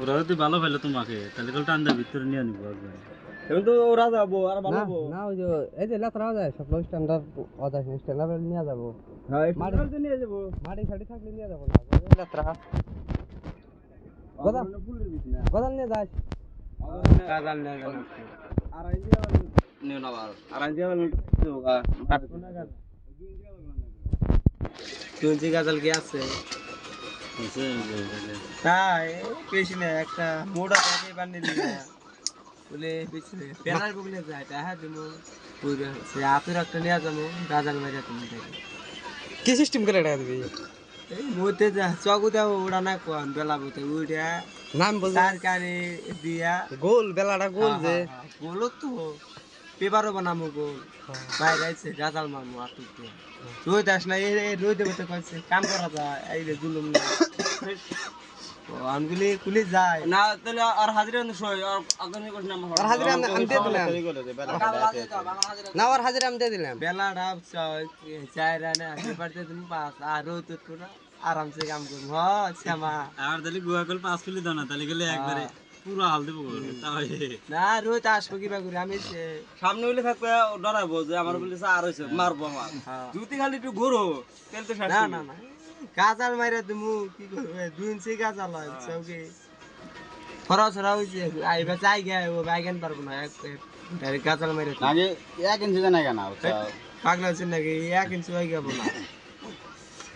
ওরা যদি ভালো পেলে তোমাকে তাহলে কল টান্দা ভিতরে নিয়ে নিবো একবার। এখন তো ওরা যাবো আর ভালো হবো। না ওই যে এই যে লেত্রা যায় সব স্ট্যান্ডার্ড অদাস স্ট্যান্ডার্ড নিয়ে যাবো হ্যাঁ মাটি তো নিয়ে যাবো। মাটি সাটি থাকলে নিয়ে যাবো না লেত্রা গদাল ফুলের বিছ না গদাল নিয়ে যাস কাজাল নিয়ে যাবো আর আই নিয়ে না আর আই দিয়ে তুই গাজাল কি আছে তাই বেশি না একটা মোটা পাখি বানিয়ে দিলে বলে পিছনে পেলার বগলে যায় তা হ্যাঁ তুমি পুরো সে আতুর একটা নিয়ে যাবো গাজাল মেরে তুমি দেখো কি সিস্টেম করে টাকা দিবি এই মতে যা চকু দাও ওড়া না কোন বেলা বতে উড়িয়া নাম বল তার কানে দিয়া গোল বেলাটা গোল যে গোল তো পেপারও বানামো গোল বাইরে আছে গাজাল মারমু আতুর দিয়ে রোদ আস না এই রোদ দেবতে কইছে কাম করা যায় এই রে জুলুম না ও আনগুলি কুলি যায় না তাহলে আর হাজিরা নয় আর আগামী কোন নাম আর হাজিরা আমি দিয়ে দিলাম না আর হাজিরা আমি দিয়ে দিলাম বেলাটা চাই রানে পেপার দিয়ে তুমি পাস আর রোদ তো না আরামসে কাম করব হ শ্যামা আর তাহলে গুয়া কল 5 কিলো দাও না তাহলে গেলে একবারে পুরো হাল দেবো তাই না রোদ আসবো কিবা করে আমি সামনে হইলে থাকবে ডরাবো যে আমার বলে আর হইছে মারবো আমার জুতি খালি একটু ঘুরো তেল তো না না না গাজাল মাইরা তুমি কি করবে 2 ইঞ্চি গাজাল হয় চৌকি খরচ হইছে আইবা চাই গে ও বাইগান পারবো না ডাইরেক্ট গাজাল মাইরা আগে 1 ইঞ্চি জানা কেন পাগলা আছে নাকি 1 ইঞ্চি হয়ে গেল না